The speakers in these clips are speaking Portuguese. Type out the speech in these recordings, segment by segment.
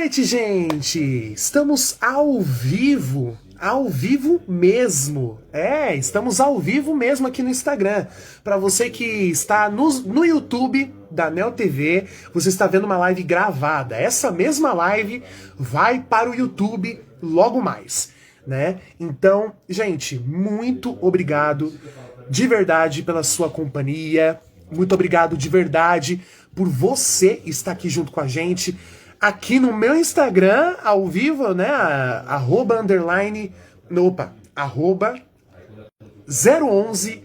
noite, gente! Estamos ao vivo mesmo. Estamos ao vivo mesmo aqui no Instagram. Para você que está no YouTube da Neo TV, você está vendo uma live gravada. Essa mesma live vai para o YouTube logo mais, né? Então, gente, muito obrigado de verdade pela sua companhia. Muito obrigado de verdade por você estar aqui junto com a gente. Aqui no meu Instagram, ao vivo, né? Arroba 011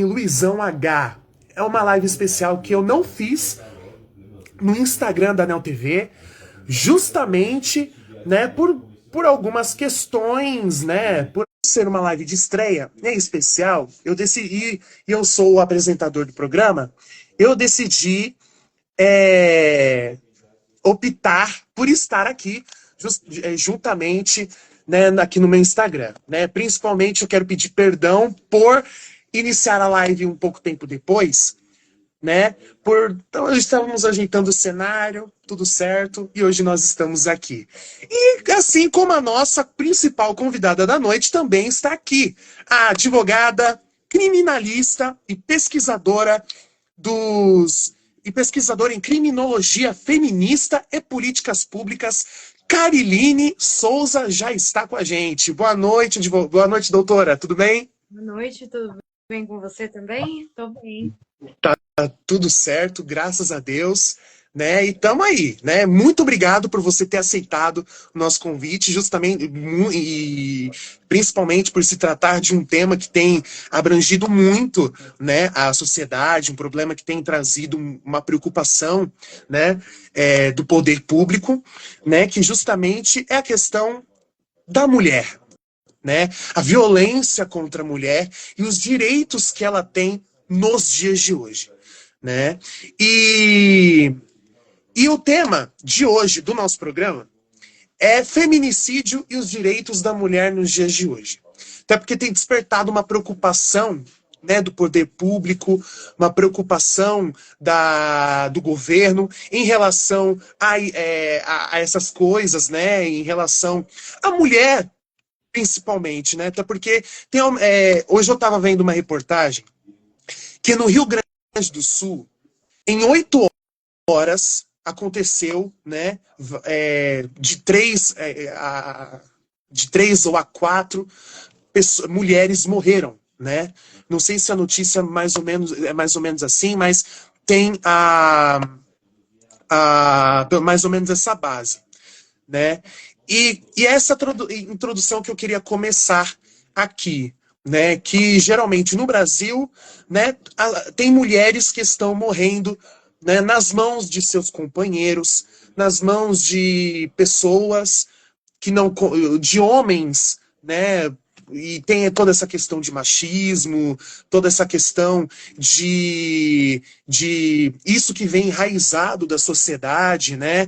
Luizão H. É uma live especial que eu não fiz no Instagram da Neo TV, justamente, né, por algumas questões, né, por ser uma live de estreia, em especial, eu decidi, e eu sou o apresentador do programa, eu decidi optar por estar aqui juntamente, né, aqui no meu Instagram, né? Principalmente eu quero pedir perdão por iniciar a live um pouco tempo depois, né? Então estávamos ajeitando o cenário, tudo certo, e hoje nós estamos aqui. E assim como a nossa principal convidada da noite também está aqui, a advogada, criminalista e pesquisadora em criminologia feminista e políticas públicas, Cariline Souza já está com a gente. Boa noite, doutora, tudo bem? Boa noite, tudo bem com você também? Tô bem. Tá tudo certo, graças a Deus, né? E tamo aí, né? Muito obrigado por você ter aceitado o nosso convite, justamente e principalmente por se tratar de um tema que tem abrangido muito, né, a sociedade, um problema que tem trazido uma preocupação, né, do poder público, né, que justamente é a questão da mulher, né? A violência contra a mulher e os direitos que ela tem nos dias de hoje, né? E o tema de hoje do nosso programa é feminicídio e os direitos da mulher nos dias de hoje. Até porque tem despertado uma preocupação, né, do poder público, uma preocupação do governo em relação a essas coisas, né, em relação à mulher, principalmente, né? Até porque hoje eu estava vendo uma reportagem que no Rio Grande do Sul, em 8 horas, aconteceu, né, de 3 ou a 4 mulheres morreram, né? Não sei se a notícia é mais ou menos assim, mas tem mais ou menos essa base, né? E essa introdução que eu queria começar aqui, né? Que geralmente no Brasil, né, tem mulheres que estão morrendo, né, nas mãos de seus companheiros, nas mãos de pessoas de homens, né? E tem toda essa questão de machismo, toda essa questão de isso que vem enraizado da sociedade, né?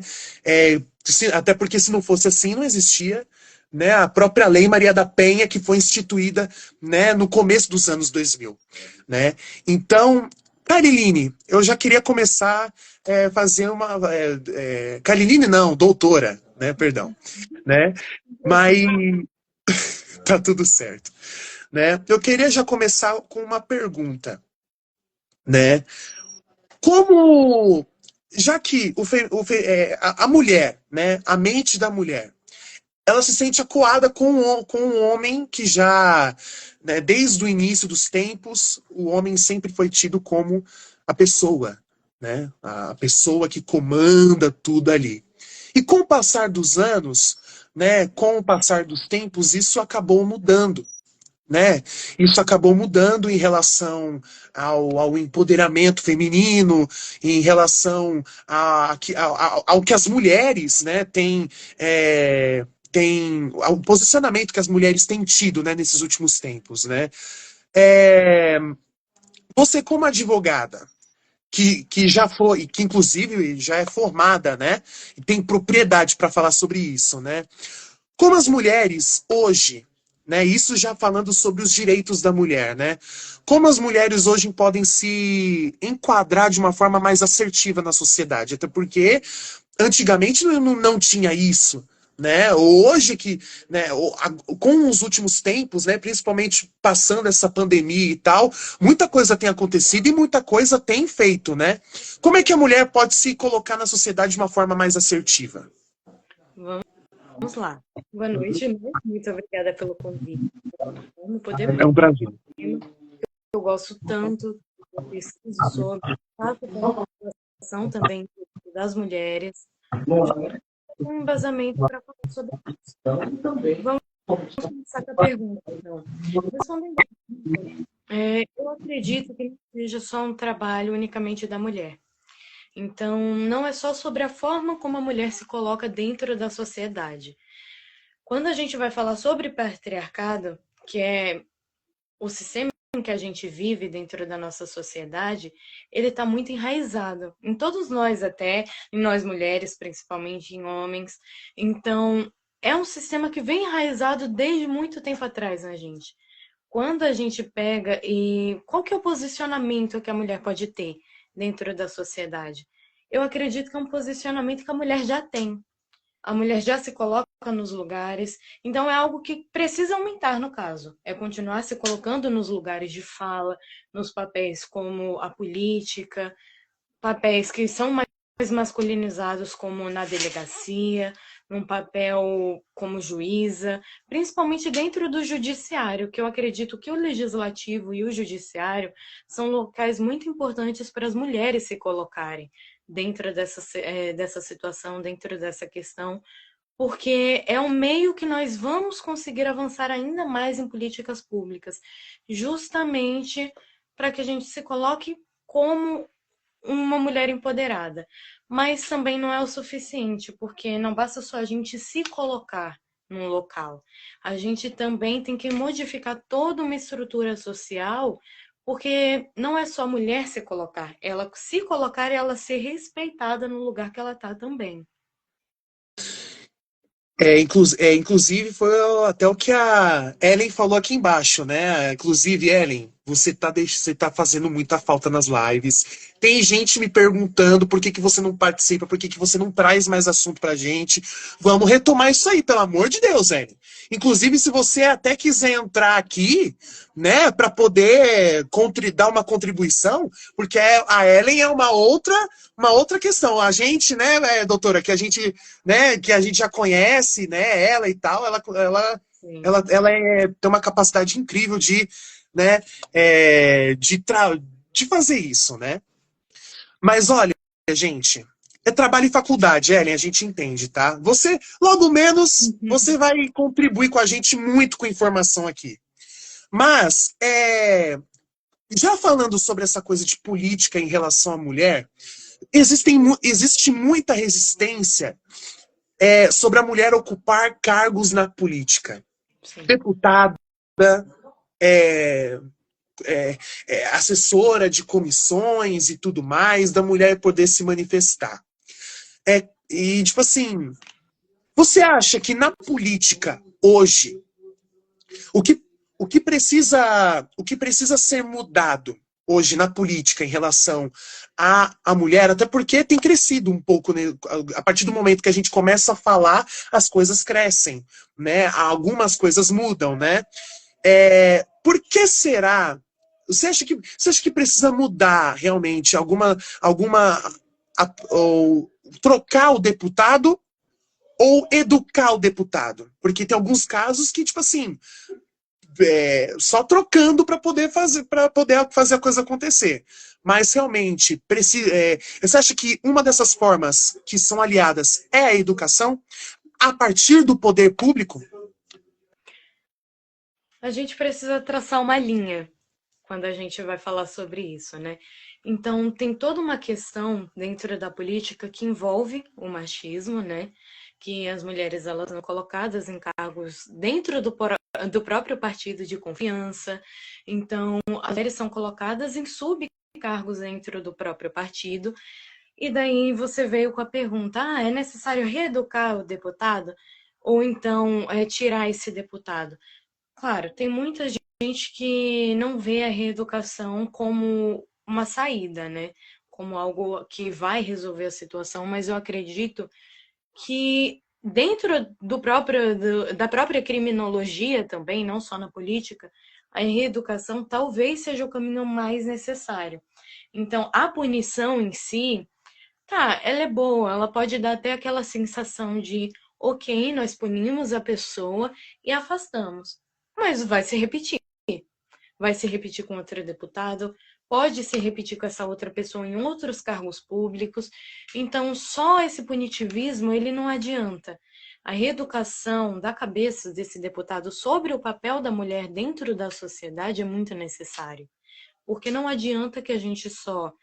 Até porque se não fosse assim, não existia, né, a própria Lei Maria da Penha, que foi instituída, né, no começo dos anos 2000. Né? Então, Cariline, eu já queria começar fazer uma... Cariline não, doutora, né, perdão. Né? Mas tá tudo certo. Né? Eu queria já começar com uma pergunta. Né? Como... Já que a mulher, né, a mente da mulher, ela se sente acuada com um homem que já, né, desde o início dos tempos, o homem sempre foi tido como a pessoa, né, a pessoa que comanda tudo ali. E com o passar dos anos, né, com o passar dos tempos, isso acabou mudando. Né? Isso acabou mudando em relação ao empoderamento feminino, em relação ao que as mulheres, né, têm, ao posicionamento que as mulheres têm tido, né, nesses últimos tempos. Né? Você, como advogada, que já foi, que inclusive já é formada, né, e tem propriedade para falar sobre isso, né? Como as mulheres hoje, né, isso já falando sobre os direitos da mulher, né? Como as mulheres hoje podem se enquadrar de uma forma mais assertiva na sociedade? Até porque Antigamente não tinha isso, né? Hoje que, né, com os últimos tempos, né, principalmente passando essa pandemia e tal, muita coisa tem acontecido e muita coisa tem feito, né? Como é que a mulher pode se colocar na sociedade de uma forma mais assertiva? Vamos lá. Boa noite, né? Muito obrigada pelo convite. Vamos poder É falar um prazer. do tema. Eu gosto tanto, eu pesquiso sobre, faço participação também das mulheres. Eu já tenho um embasamento para falar sobre isso. Vamos começar com a pergunta, então. Respondendo à pergunta, eu acredito que não seja só um trabalho unicamente da mulher. Então, não é só sobre a forma como a mulher se coloca dentro da sociedade. Quando a gente vai falar sobre patriarcado, que é o sistema em que a gente vive dentro da nossa sociedade, ele está muito enraizado em todos nós até, em nós mulheres, principalmente em homens. Então, é um sistema que vem enraizado desde muito tempo atrás na gente. Quando a gente pega e qual que é o posicionamento que a mulher pode ter dentro da sociedade? Eu acredito que é um posicionamento que a mulher já tem. A mulher já se coloca nos lugares, então é algo que precisa aumentar no caso. É continuar se colocando nos lugares de fala, nos papéis como a política, papéis que são mais masculinizados, como na delegacia, num papel como juíza, principalmente dentro do judiciário, que eu acredito que o legislativo e o judiciário são locais muito importantes para as mulheres se colocarem dentro dessa situação, dentro dessa questão, porque é um meio que nós vamos conseguir avançar ainda mais em políticas públicas, justamente para que a gente se coloque como uma mulher empoderada. Mas também não é o suficiente, porque não basta só a gente se colocar num local. A gente também tem que modificar toda uma estrutura social, porque não é só a mulher se colocar, ela se colocar e ela ser respeitada no lugar que ela está também. Inclusive, foi até o que a Ellen falou aqui embaixo, né? Inclusive, Ellen, você tá fazendo muita falta nas lives. Tem gente me perguntando por que que você não participa, por que que você não traz mais assunto pra gente. Vamos retomar isso aí, pelo amor de Deus, Ellen. Inclusive, se você até quiser entrar aqui, né, para poder dar uma contribuição, porque a Ellen é uma outra questão. A gente, né, doutora, que a gente, né, que a gente já conhece, né, ela e tal, Sim. tem uma capacidade incrível de, né, de fazer isso, né? Mas olha, gente, é trabalho em faculdade, Ellen, a gente entende, tá? Você, logo menos, você vai contribuir com a gente muito com informação aqui. Mas, já falando sobre essa coisa de política em relação à mulher, existe muita resistência sobre a mulher ocupar cargos na política. Sim. Deputada, é, assessora de comissões e tudo mais, da mulher poder se manifestar. E, tipo assim, você acha que na política, hoje, o que, o que precisa ser mudado hoje na política em relação à mulher, até porque tem crescido um pouco, né? A partir do momento que a gente começa a falar, as coisas crescem, né? Algumas coisas mudam, né? Por que será? Você acha que precisa mudar realmente ou trocar o deputado ou educar o deputado? Porque tem alguns casos que, tipo assim, só trocando para poder fazer a coisa acontecer. Mas realmente, você acha que uma dessas formas que são aliadas é a educação a partir do poder público? A gente precisa traçar uma linha quando a gente vai falar sobre isso, né? Então, tem toda uma questão dentro da política que envolve o machismo, né? Que as mulheres elas são colocadas em cargos dentro do próprio partido de confiança. Então, as mulheres são colocadas em subcargos dentro do próprio partido. E daí você veio com a pergunta: é necessário reeducar o deputado? Ou então tirar esse deputado? Claro, tem muita gente que não vê a reeducação como uma saída, né? como algo que vai resolver a situação, mas eu acredito que dentro da própria criminologia também, não só na política, a reeducação talvez seja o caminho mais necessário. Então, a punição em si, tá, ela é boa, ela pode dar até aquela sensação de, ok, nós punimos a pessoa e afastamos, mas vai se repetir. Vai se repetir com outro deputado, pode se repetir com essa outra pessoa em outros cargos públicos. Então, só esse punitivismo, ele não adianta. A reeducação da cabeça desse deputado sobre o papel da mulher dentro da sociedade é muito necessário. Porque não adianta que a gente só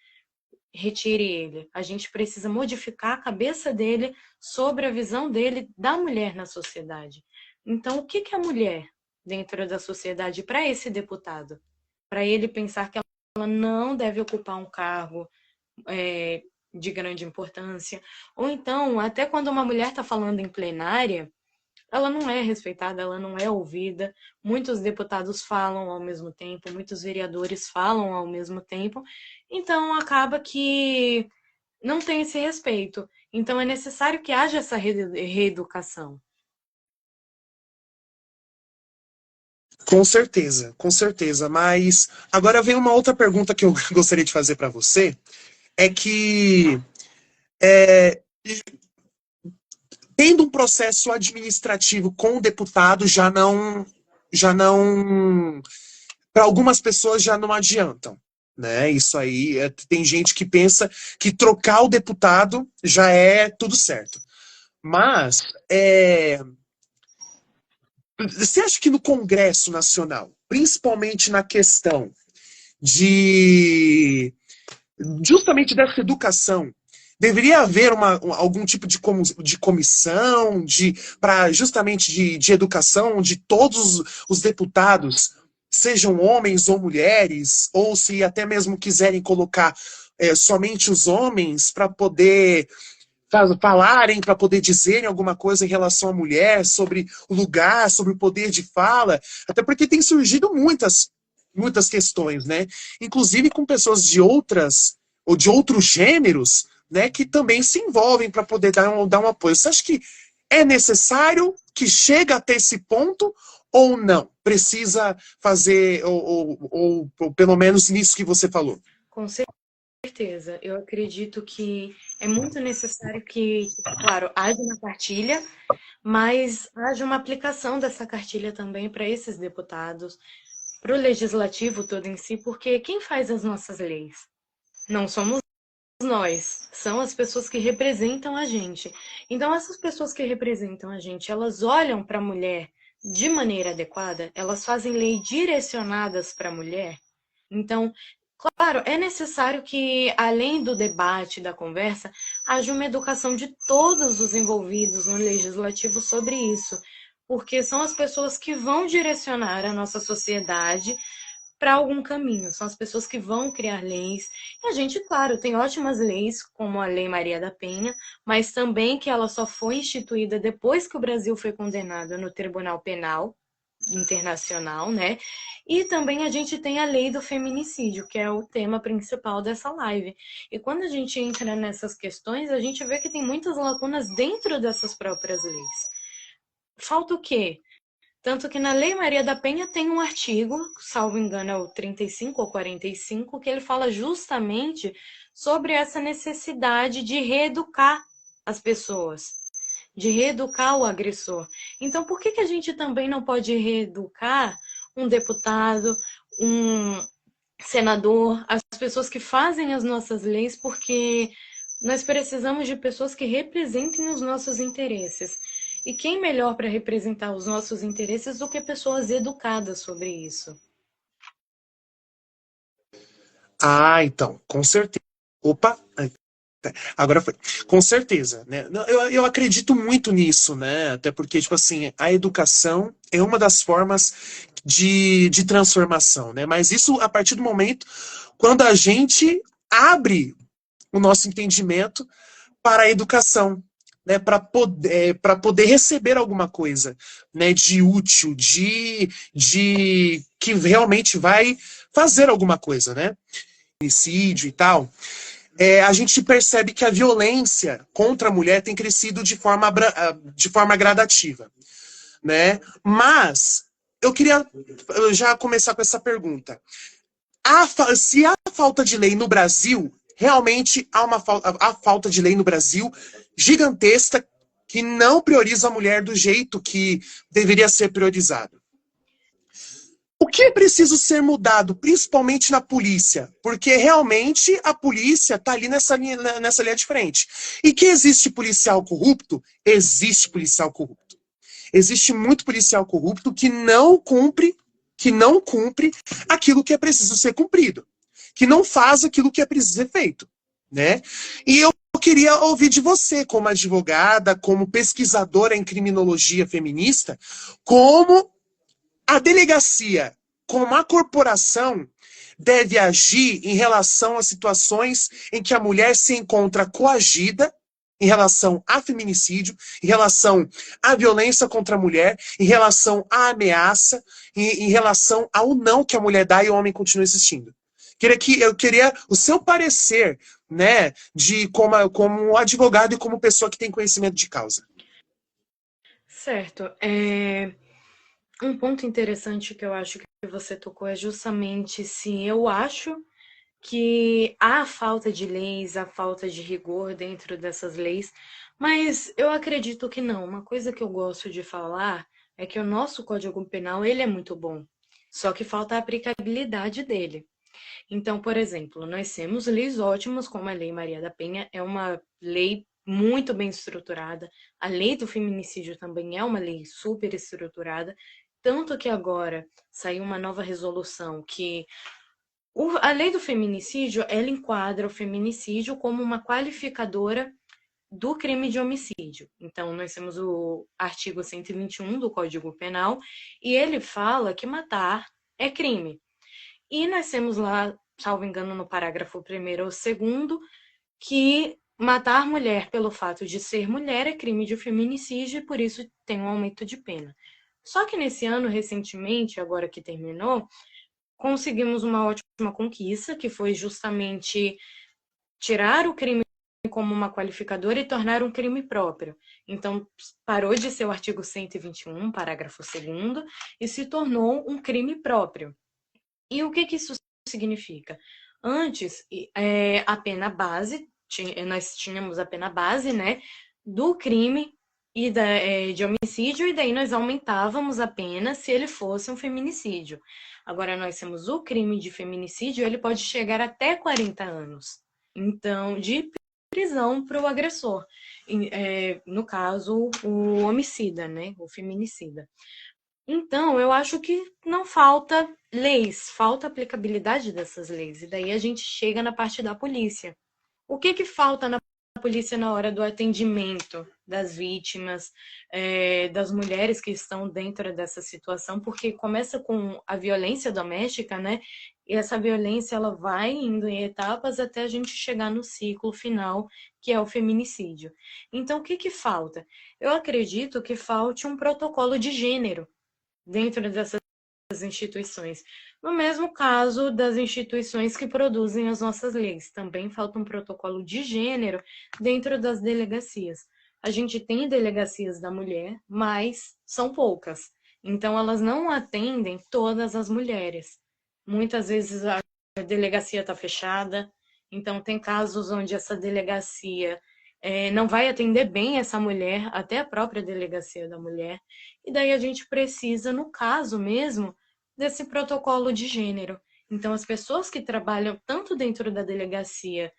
retire ele. A gente precisa modificar a cabeça dele sobre a visão dele da mulher na sociedade. Então, o que é a mulher dentro da sociedade para esse deputado? Para ele pensar que ela não deve ocupar um cargo de grande importância. Ou então, até quando uma mulher está falando em plenária, ela não é respeitada, ela não é ouvida. Muitos deputados falam ao mesmo tempo, muitos vereadores falam ao mesmo tempo. Então, acaba que não tem esse respeito. Então, é necessário que haja essa reeducação. Com certeza. Mas agora vem uma outra pergunta que eu gostaria de fazer para você. É que, tendo um processo administrativo com o deputado, já não, para algumas pessoas já não adiantam, né? Isso aí, tem gente que pensa que trocar o deputado já é tudo certo. Mas, você acha que no Congresso Nacional, principalmente na questão de justamente dessa educação, deveria haver algum tipo de comissão para justamente de educação, onde todos os deputados, sejam homens ou mulheres, ou se até mesmo quiserem colocar somente os homens para poder falarem, para poder dizerem alguma coisa em relação à mulher, sobre o lugar, sobre o poder de fala, até porque tem surgido muitas questões, né? Inclusive com pessoas de outros gêneros, né, que também se envolvem para poder dar um apoio. Você acha que é necessário que chegue até esse ponto ou não? Precisa fazer, ou pelo menos nisso que você falou? Com certeza. Eu acredito que é muito necessário que, claro, haja uma cartilha, mas haja uma aplicação dessa cartilha também para esses deputados, para o legislativo todo em si, porque quem faz as nossas leis? Não somos nós, são as pessoas que representam a gente. Então, essas pessoas que representam a gente, elas olham para a mulher de maneira adequada, elas fazem leis direcionadas para a mulher. Então, claro, é necessário que, além do debate, da conversa, haja uma educação de todos os envolvidos no legislativo sobre isso, porque são as pessoas que vão direcionar a nossa sociedade para algum caminho, são as pessoas que vão criar leis. E a gente, claro, tem ótimas leis, como a Lei Maria da Penha, mas também que ela só foi instituída depois que o Brasil foi condenado no Tribunal Penal Internacional, né? E também a gente tem a lei do feminicídio, que é o tema principal dessa live. E quando a gente entra nessas questões, a gente vê que tem muitas lacunas dentro dessas próprias leis. Falta o quê? Tanto que na Lei Maria da Penha tem um artigo, salvo engano é o 35 ou 45, que ele fala justamente sobre essa necessidade de reeducar as pessoas, de reeducar o agressor. Então, por que a gente também não pode reeducar um deputado, um senador, as pessoas que fazem as nossas leis, porque nós precisamos de pessoas que representem os nossos interesses. E quem melhor para representar os nossos interesses do que pessoas educadas sobre isso? Ah, então, com certeza. Opa, agora foi. Com certeza, né? Eu acredito muito nisso, né? Até porque, tipo assim, a educação é uma das formas de transformação, né? Mas isso a partir do momento quando a gente abre o nosso entendimento para a educação, né? Para poder receber alguma coisa, né? De útil, de que realmente vai fazer alguma coisa, né? Suicídio e tal. a gente percebe que a violência contra a mulher tem crescido de forma gradativa, né? Mas eu queria já começar com essa pergunta. Se há falta de lei no Brasil, realmente há falta de lei no Brasil gigantesca que não prioriza a mulher do jeito que deveria ser priorizado. O que é preciso ser mudado, principalmente na polícia? Porque realmente a polícia está ali nessa linha de frente. E que existe policial corrupto? Existe policial corrupto. Existe muito policial corrupto que não cumpre aquilo que é preciso ser cumprido, que não faz aquilo que é preciso ser feito, né? E eu queria ouvir de você, como advogada, como pesquisadora em criminologia feminista, como a delegacia, como a corporação, deve agir em relação a situações em que a mulher se encontra coagida, em relação a feminicídio, em relação à violência contra a mulher, em relação à ameaça, em relação ao não que a mulher dá e o homem continua existindo. Eu queria o seu parecer, né, de como advogado e como pessoa que tem conhecimento de causa. Certo. Um ponto interessante que eu acho que você tocou é justamente se eu acho que há falta de leis, há falta de rigor dentro dessas leis, mas eu acredito que não. Uma coisa que eu gosto de falar é que o nosso Código Penal, ele é muito bom, só que falta a aplicabilidade dele. Então, por exemplo, nós temos leis ótimas, como a Lei Maria da Penha, é uma lei muito bem estruturada. A lei do feminicídio também é uma lei super estruturada, tanto que agora saiu uma nova resolução que a lei do feminicídio, ela enquadra o feminicídio como uma qualificadora do crime de homicídio. Então, nós temos o artigo 121 do Código Penal, e ele fala que matar é crime. E nós temos lá, salvo engano, no parágrafo 1º ou 2º, que matar mulher pelo fato de ser mulher é crime de feminicídio e por isso tem um aumento de pena. Só que nesse ano, recentemente, agora que terminou, conseguimos uma ótima conquista, que foi justamente tirar o crime como uma qualificadora e tornar um crime próprio. Então, parou de ser o artigo 121, parágrafo 2º, e se tornou um crime próprio. E o que isso significa? Antes, a pena base, nós tínhamos a pena base, né, do crime e de homicídio, e daí nós aumentávamos a pena se ele fosse um feminicídio. Agora nós temos o crime de feminicídio, ele pode chegar até 40 anos. Então, de prisão para o agressor. No caso, o homicida, né, o feminicida. Então, eu acho que não falta leis, falta aplicabilidade dessas leis. E daí a gente chega na parte da polícia. O que falta na polícia na hora do atendimento das vítimas, das mulheres que estão dentro dessa situação? Porque começa com a violência doméstica, né? E essa violência ela vai indo em etapas até a gente chegar no ciclo final, que é o feminicídio. Então, o que falta? Eu acredito que falte um protocolo de gênero dentro dessas instituições. No mesmo caso das instituições que produzem as nossas leis, também falta um protocolo de gênero dentro das delegacias. A gente tem delegacias da mulher, mas são poucas. Então, elas não atendem todas as mulheres. Muitas vezes a delegacia está fechada, então tem casos onde essa delegacia não vai atender bem essa mulher, até a própria delegacia da mulher, e daí a gente precisa, no caso mesmo, desse protocolo de gênero. Então, as pessoas que trabalham tanto dentro da delegacia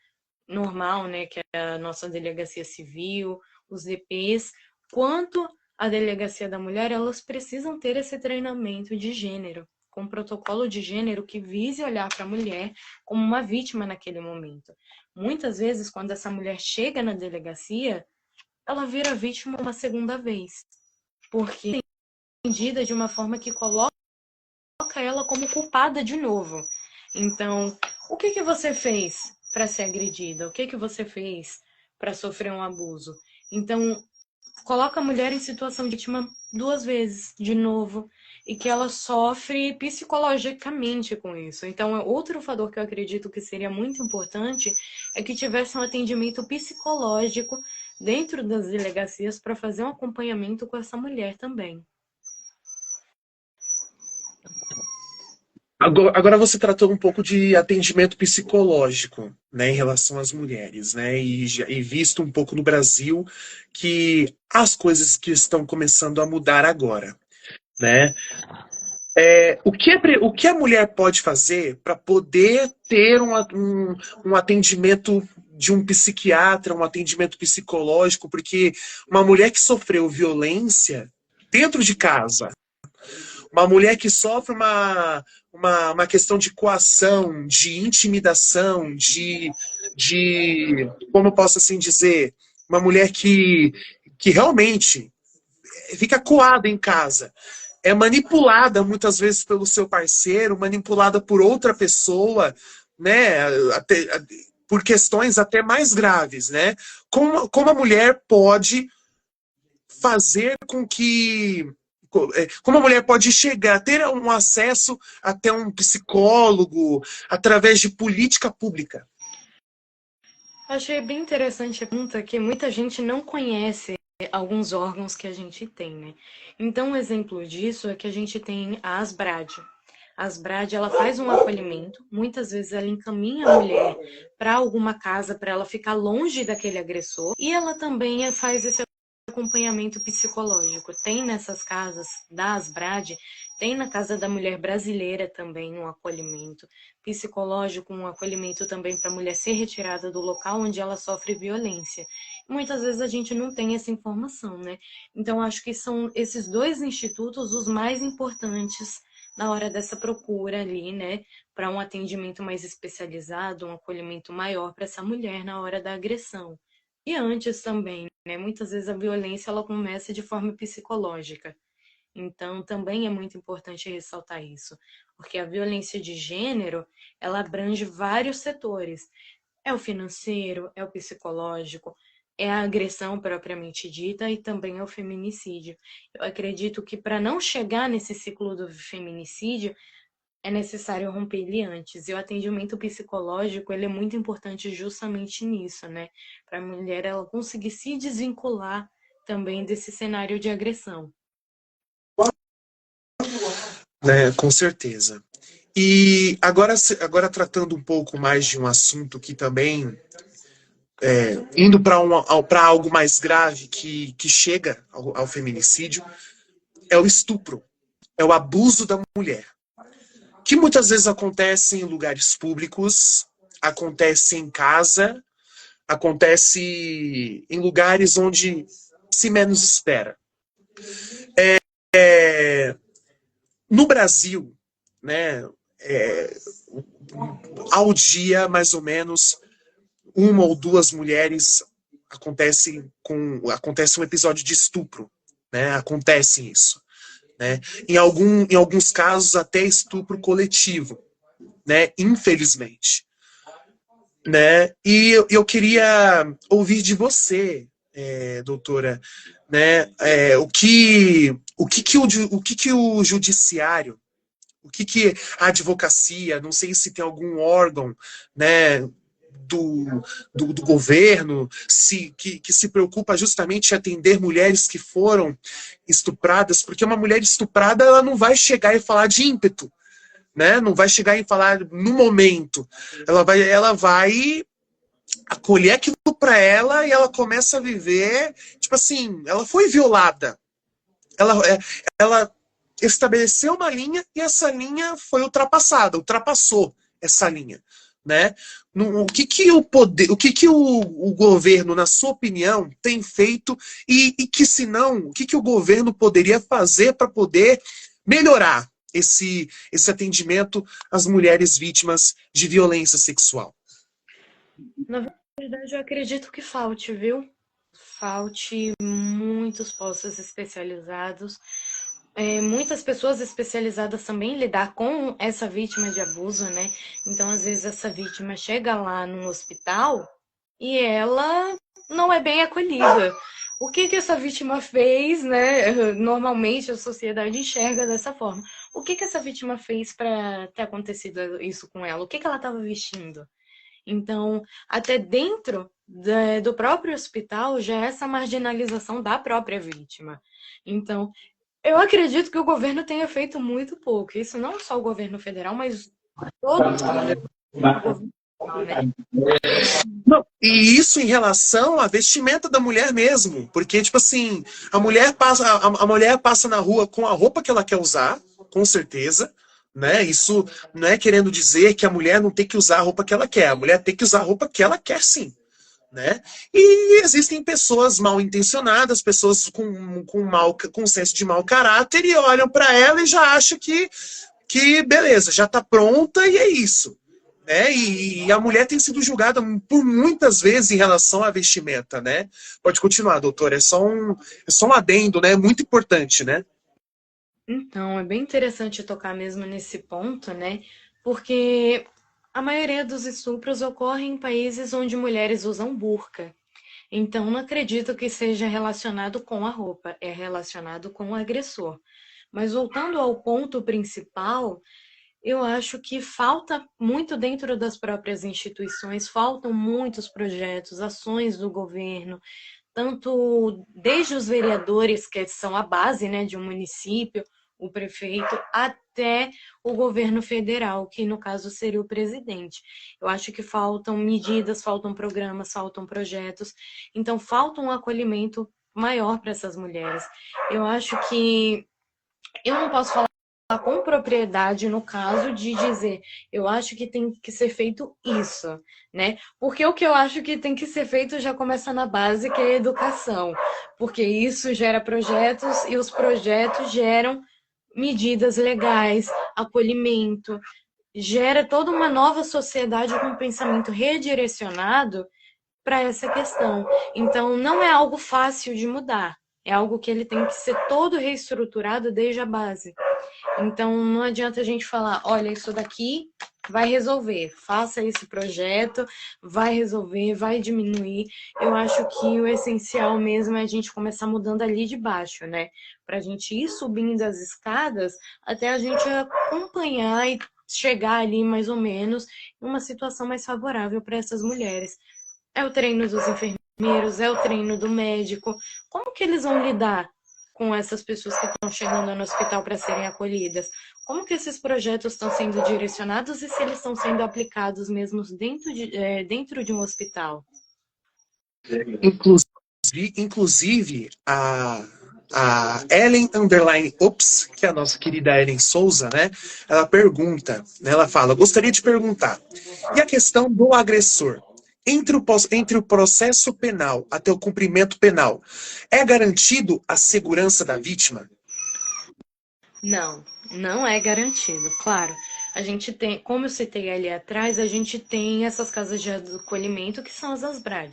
normal, né, que é a nossa delegacia civil, os DPs, quanto a delegacia da mulher, elas precisam ter esse treinamento de gênero, com um protocolo de gênero que vise olhar para a mulher como uma vítima naquele momento. Muitas vezes, quando essa mulher chega na delegacia, ela vira vítima uma segunda vez, porque é entendida de uma forma que coloca ela como culpada de novo. Então, o que você fez para ser agredida? O que você fez para sofrer um abuso? Então, coloca a mulher em situação de vítima 2 vezes, de novo. e que ela sofre psicologicamente com isso. Então, outro fator que eu acredito que seria muito importante é que tivesse um atendimento psicológico dentro das delegacias para fazer um acompanhamento com essa mulher também. Agora você tratou um pouco de atendimento psicológico, né, em relação às mulheres, né, e visto um pouco no Brasil que as coisas que estão começando a mudar agora, né? O que a mulher pode fazer para poder ter um atendimento de um psiquiatra, um atendimento psicológico, porque uma mulher que sofreu violência dentro de casa, uma mulher que sofre uma questão de coação, de intimidação, como eu posso assim dizer, uma mulher que realmente fica coada em casa, é manipulada muitas vezes pelo seu parceiro, manipulada por outra pessoa, né? Por questões até mais graves, né? Como a mulher pode fazer com que como a mulher pode chegar, ter um acesso até um psicólogo através de política pública? Achei bem interessante a pergunta, que muita gente não conhece alguns órgãos que a gente tem, né? Então, um exemplo disso é que a gente tem a Asbrad. A Asbrad, ela faz um acolhimento, muitas vezes ela encaminha a mulher para alguma casa para ela ficar longe daquele agressor, e ela também faz esse acompanhamento psicológico. Tem nessas casas da Asbrad, tem na Casa da Mulher Brasileira também um acolhimento psicológico, um acolhimento também para a mulher ser retirada do local onde ela sofre violência. Muitas vezes a gente não tem essa informação, né? Então, acho que são esses dois institutos os mais importantes na hora dessa procura ali, né? Para um atendimento mais especializado, um acolhimento maior para essa mulher na hora da agressão. E antes também, né? Muitas vezes a violência ela começa de forma psicológica. Então, também é muito importante ressaltar isso, porque a violência de gênero, ela abrange vários setores. É o financeiro, é o psicológico, é a agressão propriamente dita e também é o feminicídio. Eu acredito que para não chegar nesse ciclo do feminicídio, é necessário romper ele antes. E o atendimento psicológico, ele é muito importante justamente nisso, né? Para a mulher ela conseguir se desvincular também desse cenário de agressão. Né, com certeza. E agora tratando um pouco mais de um assunto que também, indo para algo mais grave que chega ao feminicídio, é o estupro, é o abuso da mulher, que muitas vezes acontece em lugares públicos, acontece em casa, acontece em lugares onde se menos espera. No Brasil, né, ao dia, mais ou menos, uma ou duas mulheres acontece um episódio de estupro, né? Acontece isso, né? Em alguns casos até estupro coletivo, né? Infelizmente, né? E eu queria ouvir de você, doutora, né? O que o judiciário, o que a advocacia, não sei se tem algum órgão, né, do governo que se preocupa justamente em atender mulheres que foram estupradas, porque uma mulher estuprada ela não vai chegar e falar de ímpeto, né? Não vai chegar e falar no momento. Ela vai acolher aquilo para ela e ela começa a viver, tipo assim, ela foi violada. Ela estabeleceu uma linha e essa linha foi ultrapassou essa linha, né? O que o poder, o governo, na sua opinião, tem feito e que se não, o que o governo poderia fazer para poder melhorar esse atendimento às mulheres vítimas de violência sexual? Na verdade, eu acredito que falte, viu? Falte muitos postos especializados, muitas pessoas especializadas também em lidar com essa vítima de abuso, né? Então, às vezes, essa vítima chega lá no hospital e ela não é bem acolhida. o que que essa vítima fez, né? Normalmente a sociedade enxerga dessa forma. O que que essa vítima fez para ter acontecido isso com ela? O que que ela estava vestindo? Então, até dentro do próprio hospital já é essa marginalização da própria vítima. Então, eu acredito que o governo tenha feito muito pouco. Isso não só o governo federal, mas todo o governo federal, né? Não, e isso em relação à vestimenta da mulher mesmo. Porque, tipo assim, a mulher passa na rua com a roupa que ela quer usar, com certeza. Né? Isso não é querendo dizer que a mulher não tem que usar a roupa que ela quer. A mulher tem que usar a roupa que ela quer, sim. Né? E existem pessoas mal intencionadas, pessoas com senso de mau caráter e olham para ela e já acham que beleza, já está pronta e é isso. Né? E a mulher tem sido julgada por muitas vezes em relação à vestimenta, né? Pode continuar, doutor. É só um adendo, né? Muito importante, né? Então, é bem interessante tocar mesmo nesse ponto, né? Porque a maioria dos estupros ocorre em países onde mulheres usam burca. Então, não acredito que seja relacionado com a roupa, é relacionado com o agressor. Mas voltando ao ponto principal, eu acho que falta muito dentro das próprias instituições, faltam muitos projetos, ações do governo, tanto desde os vereadores, que são a base, né, de um município, o prefeito, até o governo federal, que no caso seria o presidente. Eu acho que faltam medidas, faltam programas, faltam projetos, então falta um acolhimento maior para essas mulheres. Eu acho que eu não posso falar com propriedade no caso de dizer, eu acho que tem que ser feito isso, né? Porque o que eu acho que tem que ser feito já começa na base, que é a educação, porque isso gera projetos e os projetos geram medidas legais, acolhimento, gera toda uma nova sociedade com um pensamento redirecionado para essa questão. Então, não é algo fácil de mudar. É algo que ele tem que ser todo reestruturado desde a base. Então, não adianta a gente falar, olha, isso daqui vai resolver, faça esse projeto, vai resolver, vai diminuir. Eu acho que o essencial mesmo é a gente começar mudando ali de baixo, né? Para a gente ir subindo as escadas até a gente acompanhar e chegar ali mais ou menos em uma situação mais favorável para essas mulheres. É o treino dos enfermeiros, é o treino do médico. Como que eles vão lidar com essas pessoas que estão chegando no hospital para serem acolhidas? Como que esses projetos estão sendo direcionados e se eles estão sendo aplicados mesmo dentro de um hospital? Inclusive a Ellen Underline Ops, que é a nossa querida Ellen Souza, né? Ela pergunta, né, ela fala, gostaria de perguntar, e a questão do agressor? Entre o processo penal até o cumprimento penal, é garantido a segurança da vítima? Não, não é garantido, claro. A gente tem, como eu citei ali atrás, a gente tem essas casas de acolhimento que são as Asbrad.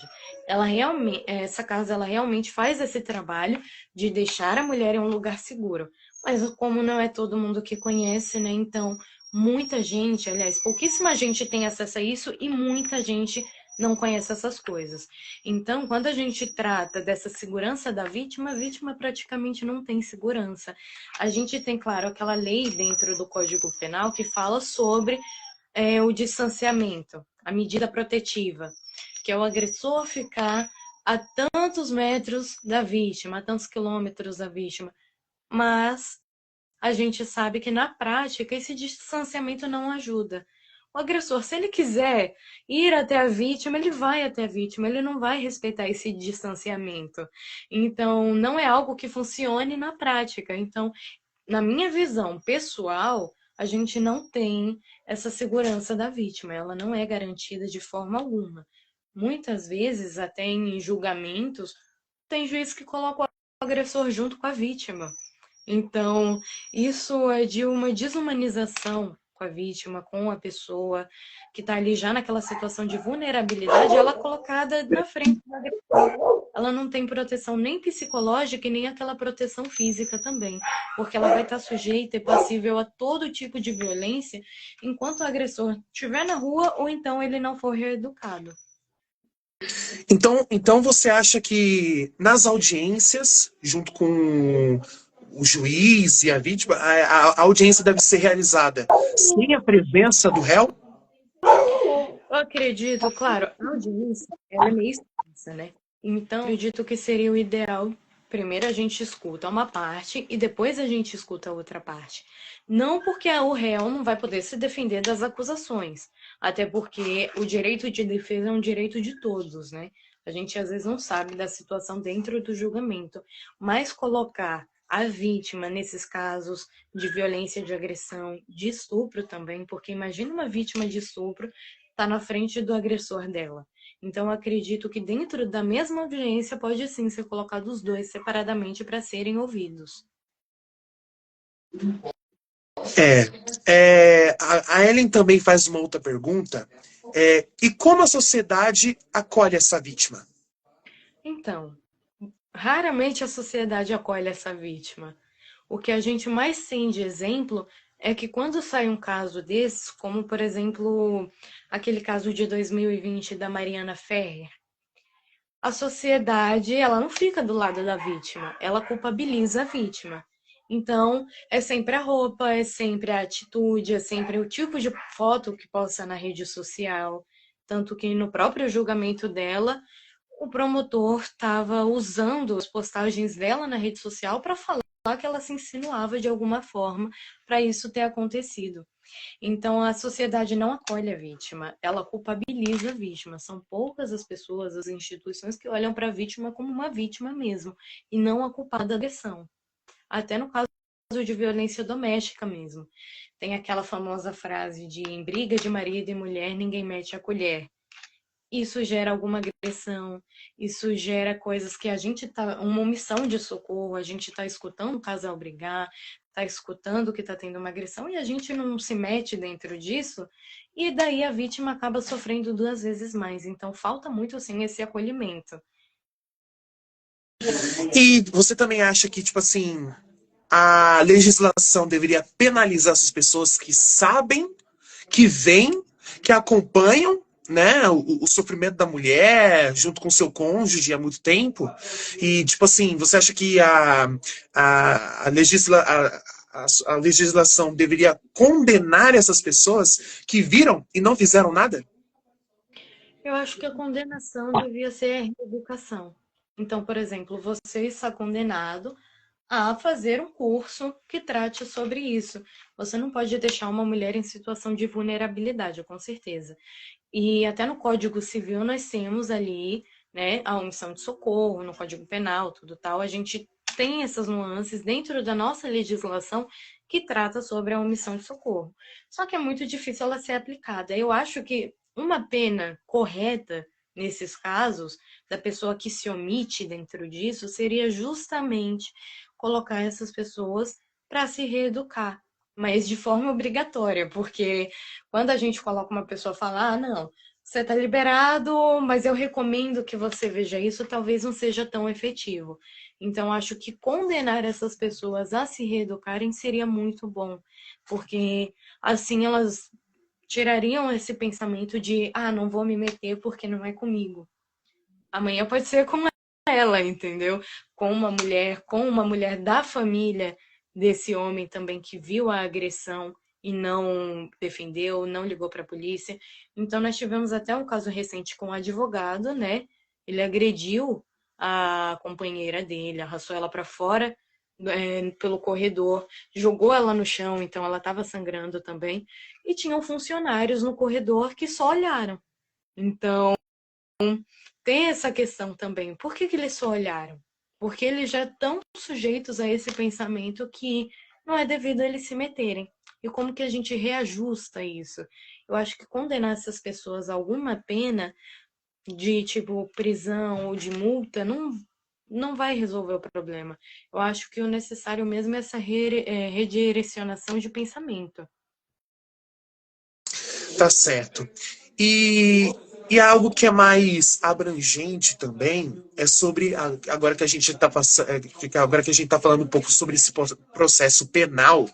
Essa casa ela realmente faz esse trabalho de deixar a mulher em um lugar seguro. Mas como não é todo mundo que conhece, né? Então, muita gente, aliás, pouquíssima gente tem acesso a isso e muita gente não conhece essas coisas. Então, quando a gente trata dessa segurança da vítima, a vítima praticamente não tem segurança. A gente tem, claro, aquela lei dentro do Código Penal que fala sobre o distanciamento, a medida protetiva, que é o agressor ficar a tantos metros da vítima, a tantos quilômetros da vítima. Mas a gente sabe que na prática esse distanciamento não ajuda. O agressor, se ele quiser ir até a vítima, ele vai até a vítima, ele não vai respeitar esse distanciamento. Então, não é algo que funcione na prática. Então, na minha visão pessoal, a gente não tem essa segurança da vítima, ela não é garantida de forma alguma. Muitas vezes, até em julgamentos, tem juiz que coloca o agressor junto com a vítima. Então, isso é de uma desumanização com a vítima, com a pessoa que está ali já naquela situação de vulnerabilidade, ela é colocada na frente do agressor. Ela não tem proteção nem psicológica e nem aquela proteção física também, porque ela vai estar sujeita e passível a todo tipo de violência enquanto o agressor estiver na rua ou então ele não for reeducado. Então você acha que nas audiências, junto com o juiz e a vítima, a audiência deve ser realizada sem a presença do réu? Eu acredito, claro, a audiência, ela é meio extensa, né? Então, eu acredito que seria o ideal. Primeiro a gente escuta uma parte e depois a gente escuta a outra parte. Não porque o réu não vai poder se defender das acusações, até porque o direito de defesa é um direito de todos, né? A gente às vezes não sabe da situação dentro do julgamento, mas colocar a vítima nesses casos de violência, de agressão, de estupro também, porque imagina uma vítima de estupro tá na frente do agressor dela. Então, eu acredito que dentro da mesma audiência pode sim ser colocado os dois separadamente para serem ouvidos. A Ellen também faz uma outra pergunta. E como a sociedade acolhe essa vítima? Então, raramente a sociedade acolhe essa vítima. O que a gente mais tem de exemplo é que quando sai um caso desses, como por exemplo aquele caso de 2020 da Mariana Ferrer, a sociedade, ela não fica do lado da vítima, ela culpabiliza a vítima. Então, é sempre a roupa, é sempre a atitude, é sempre o tipo de foto que posta na rede social. Tanto que no próprio julgamento dela, o promotor estava usando as postagens dela na rede social para falar que ela se insinuava de alguma forma para isso ter acontecido. Então, a sociedade não acolhe a vítima, ela culpabiliza a vítima. São poucas as pessoas, as instituições que olham para a vítima como uma vítima mesmo, e não a culpada da agressão. Até no caso de violência doméstica mesmo. Tem aquela famosa frase de em briga de marido e mulher, ninguém mete a colher. Isso gera alguma agressão, isso gera coisas que a gente tá, uma omissão de socorro, a gente está escutando o casal brigar, está escutando que está tendo uma agressão e a gente não se mete dentro disso, e daí a vítima acaba sofrendo duas vezes mais. Então falta muito assim esse acolhimento. E você também acha que, tipo assim, a legislação deveria penalizar essas pessoas que sabem, que veem, que acompanham, né, o sofrimento da mulher junto com seu cônjuge há muito tempo? E, tipo assim, você acha que a legislação deveria condenar essas pessoas que viram e não fizeram nada? Eu acho que a condenação devia ser a reeducação. Então, por exemplo, você está condenado a fazer um curso que trate sobre isso. Você não pode deixar uma mulher em situação de vulnerabilidade, com certeza. E até no Código Civil nós temos ali, né, a omissão de socorro, no Código Penal, tudo tal. A gente tem essas nuances dentro da nossa legislação que trata sobre a omissão de socorro. Só que é muito difícil ela ser aplicada. Eu acho que uma pena correta nesses casos, da pessoa que se omite dentro disso, seria justamente colocar essas pessoas para se reeducar, mas de forma obrigatória, porque quando a gente coloca uma pessoa falar, ah, não, você está liberado, mas eu recomendo que você veja isso, talvez não seja tão efetivo. Então, acho que condenar essas pessoas a se reeducarem seria muito bom, porque assim elas tirariam esse pensamento de, ah, não vou me meter porque não é comigo. Amanhã pode ser com ela, entendeu? Com uma mulher da família desse homem também que viu a agressão e não defendeu, não ligou para a polícia. Então nós tivemos até um caso recente com um advogado, né? Ele agrediu a companheira dele, arrastou ela para fora pelo corredor, jogou ela no chão, então ela estava sangrando também. E tinham funcionários no corredor que só olharam. Então tem essa questão também. Por que eles só olharam? Porque eles já estão sujeitos a esse pensamento que não é devido a eles se meterem. E como que a gente reajusta isso? Eu acho que condenar essas pessoas a alguma pena de tipo prisão ou de multa não vai resolver o problema. Eu acho que o necessário mesmo é essa redirecionação de pensamento. Tá certo. E, e algo que é mais abrangente também é sobre agora que a gente está passando, agora que a gente está falando um pouco sobre esse processo penal,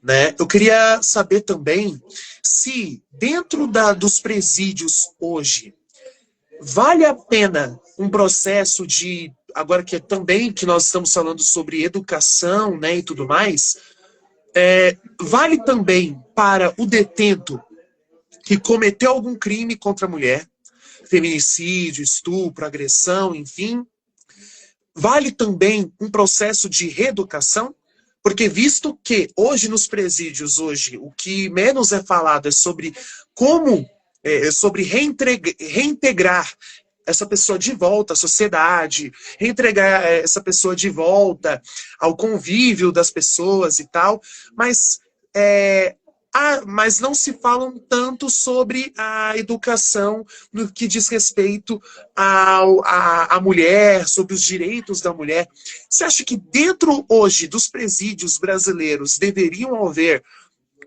né? Eu queria saber também se dentro dos presídios hoje Vale a pena um processo de, agora que é também que nós estamos falando sobre educação, né, e tudo mais, vale também para o detento que cometeu algum crime contra a mulher, feminicídio, estupro, agressão, enfim, vale também um processo de reeducação? Porque visto que hoje nos presídios, hoje, o que menos é falado é sobre como, sobre reintegrar essa pessoa de volta à sociedade, reintegrar essa pessoa de volta ao convívio das pessoas e tal, mas mas não se falam tanto sobre a educação no que diz respeito à mulher, sobre os direitos da mulher. Você acha que dentro hoje dos presídios brasileiros deveriam haver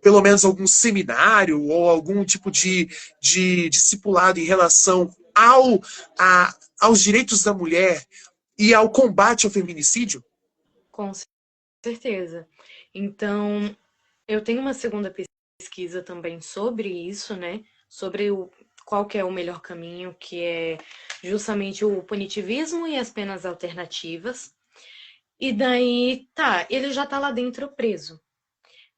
pelo menos algum seminário ou algum tipo de discipulado em relação aos direitos da mulher e ao combate ao feminicídio? Com certeza. Então, eu tenho uma segunda pesquisa também sobre isso, né? Sobre qual que é o melhor caminho, que é justamente o punitivismo e as penas alternativas. E daí, tá, ele já tá lá dentro preso.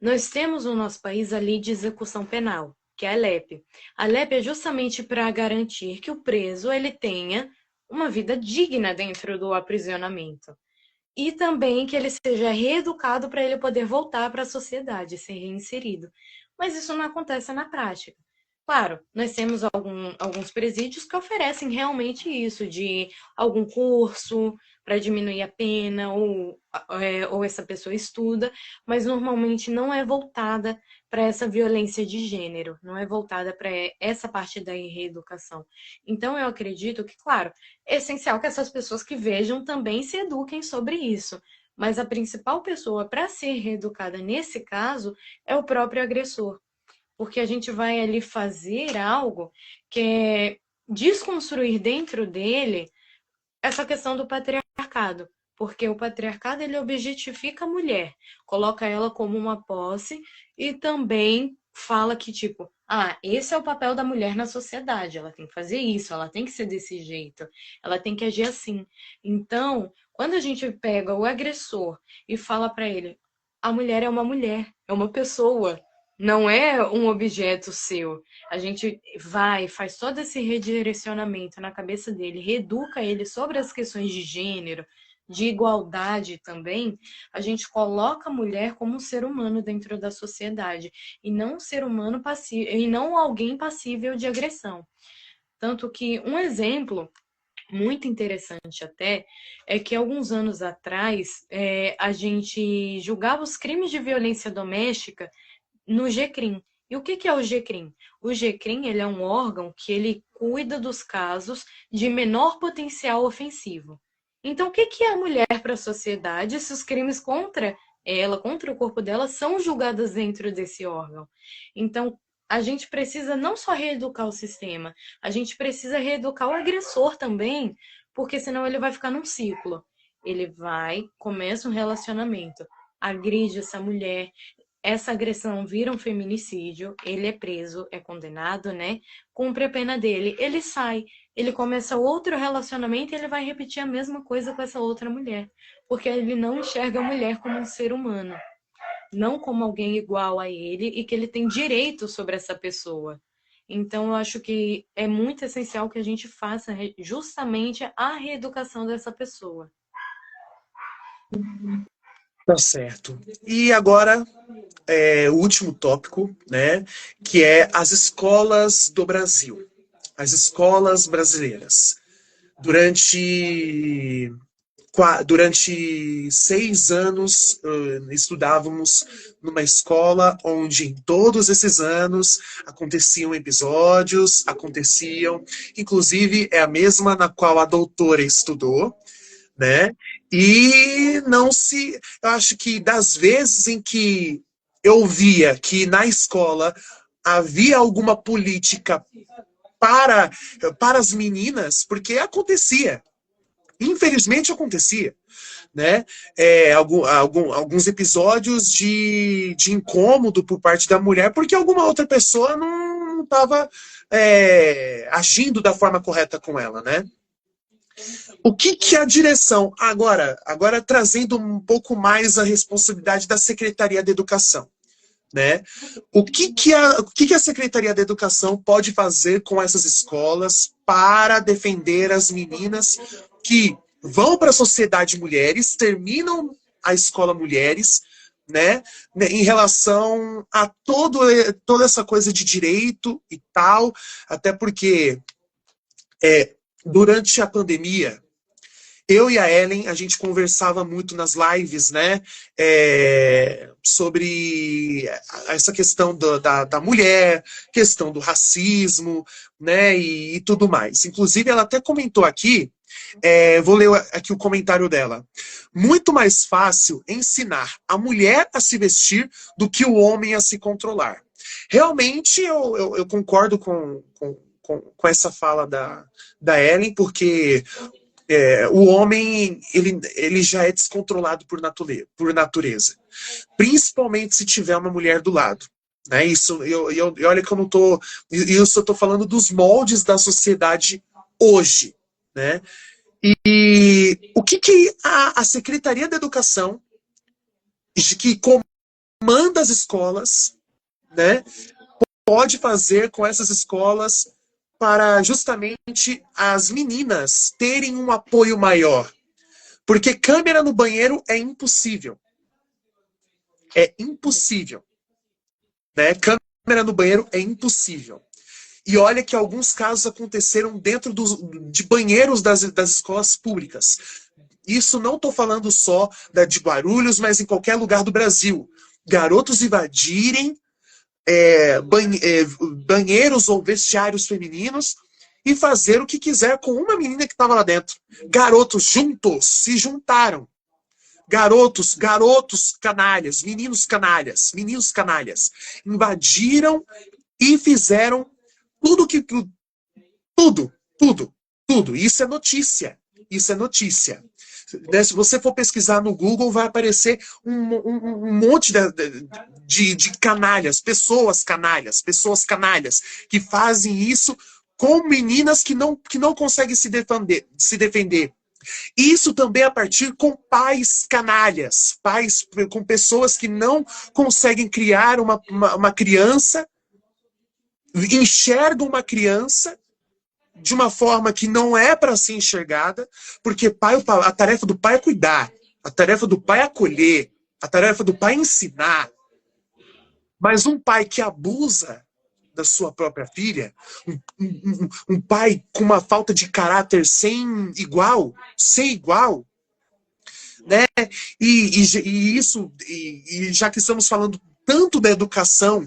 Nós temos no nosso país a Lei de Execução Penal, que é a LEP. A LEP é justamente para garantir que o preso ele tenha uma vida digna dentro do aprisionamento. E também que ele seja reeducado para ele poder voltar para a sociedade, ser reinserido. Mas isso não acontece na prática. Claro, nós temos alguns presídios que oferecem realmente isso, de algum curso para diminuir a pena, ou essa pessoa estuda, mas normalmente não é voltada para essa violência de gênero, não é voltada para essa parte da reeducação. Então, eu acredito que, claro, é essencial que essas pessoas que vejam também se eduquem sobre isso. Mas a principal pessoa para ser reeducada nesse caso é o próprio agressor. Porque a gente vai ali fazer algo que é desconstruir dentro dele essa questão do patriarcado. Porque o patriarcado ele objetifica a mulher, coloca ela como uma posse e também fala que, tipo, esse é o papel da mulher na sociedade, ela tem que fazer isso, ela tem que ser desse jeito, ela tem que agir assim. Então, quando a gente pega o agressor e fala para ele, a mulher, é uma pessoa, não é um objeto seu. A gente vai, faz todo esse redirecionamento na cabeça dele, reeduca ele sobre as questões de gênero, de igualdade também, a gente coloca a mulher como um ser humano dentro da sociedade e não um ser humano passível, e não alguém passível de agressão. Tanto que um exemplo muito interessante até é que alguns anos atrás a gente julgava os crimes de violência doméstica no GCRIM. E o que é o GCRIM? O GCRIM ele é um órgão que ele cuida dos casos de menor potencial ofensivo. Então, o que é a mulher para a sociedade se os crimes contra ela, contra o corpo dela, são julgados dentro desse órgão? Então, a gente precisa não só reeducar o sistema, a gente precisa reeducar o agressor também, porque senão ele vai ficar num ciclo. Ele vai, começa um relacionamento, agride essa mulher, essa agressão vira um feminicídio, ele é preso, é condenado, né? Cumpre a pena dele, ele sai, ele começa outro relacionamento e ele vai repetir a mesma coisa com essa outra mulher, porque ele não enxerga a mulher como um ser humano, não como alguém igual a ele e que ele tem direito sobre essa pessoa. Então, eu acho que é muito essencial que a gente faça justamente a reeducação dessa pessoa. Tá certo. E agora, o último tópico, né, que é as escolas do Brasil, as escolas brasileiras. Durante 6 anos, estudávamos numa escola onde em todos esses anos aconteciam episódios, inclusive é a mesma na qual a doutora estudou, né? E não se. Eu acho que das vezes em que eu via que na escola havia alguma política para, para as meninas, porque acontecia. Infelizmente acontecia. Né? Alguns episódios de incômodo por parte da mulher, porque alguma outra pessoa não estava agindo da forma correta com ela, né? O que que a direção, agora trazendo um pouco mais a responsabilidade da Secretaria de Educação, né? O que que a Secretaria de Educação pode fazer com essas escolas para defender as meninas que vão para a sociedade mulheres, terminam a escola mulheres, né? Em relação a toda essa coisa de direito e tal, até porque durante a pandemia eu e a Ellen, a gente conversava muito nas lives, né, sobre essa questão da mulher, questão do racismo, né, e tudo mais. Inclusive, ela até comentou aqui, vou ler aqui o comentário dela. Muito mais fácil ensinar a mulher a se vestir do que o homem a se controlar. Realmente, eu concordo com essa fala da Ellen, porque o homem ele já é descontrolado por natureza. Principalmente se tiver uma mulher do lado. Né? Isso, e olha que eu não tô. Isso eu tô falando dos moldes da sociedade hoje. Né? E o que a Secretaria da Educação, que comanda as escolas, né, pode fazer com essas escolas para justamente as meninas terem um apoio maior? Porque câmera no banheiro é impossível. É impossível. Né? Câmera no banheiro é impossível. E olha que alguns casos aconteceram dentro de banheiros das escolas públicas. Isso não estou falando só de Guarulhos, mas em qualquer lugar do Brasil. Garotos invadirem banheiros ou vestiários femininos e fazer o que quiser com uma menina que estava lá dentro. Garotos juntos se juntaram. Garotos canalhas, meninos canalhas, invadiram e fizeram tudo. Isso é notícia. Isso é notícia. Né? Se você for pesquisar no Google, vai aparecer um monte de canalhas, pessoas canalhas, que fazem isso com meninas que não conseguem se defender. Isso também a partir com pais canalhas, pais com pessoas que não conseguem criar uma criança, enxergam uma criança de uma forma que não é para ser enxergada, porque a tarefa do pai é cuidar, a tarefa do pai é acolher, a tarefa do pai é ensinar. Mas um pai que abusa da sua própria filha, um pai com uma falta de caráter sem igual, né? E já que estamos falando tanto da educação,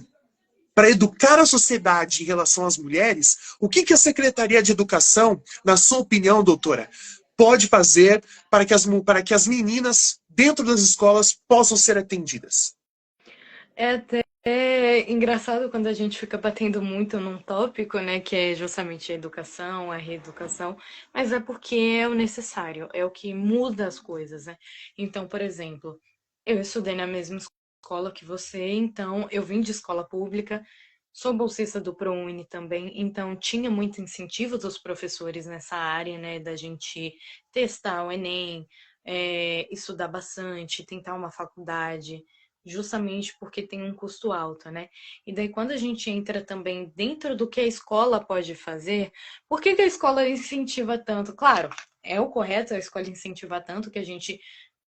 para educar a sociedade em relação às mulheres, o que a Secretaria de Educação, na sua opinião, doutora, pode fazer para que as meninas dentro das escolas possam ser atendidas? É até engraçado quando a gente fica batendo muito num tópico, né, que é justamente a educação, a reeducação, mas é porque é o necessário, é o que muda as coisas, né? Então, por exemplo, eu estudei na mesma escola que você, então eu vim de escola pública, sou bolsista do ProUni também, então tinha muito incentivo dos professores nessa área, né, da gente testar o Enem, estudar bastante, tentar uma faculdade, justamente porque tem um custo alto, né? E daí quando a gente entra também dentro do que a escola pode fazer, por que a escola incentiva tanto? Claro, é o correto a escola incentivar tanto que a gente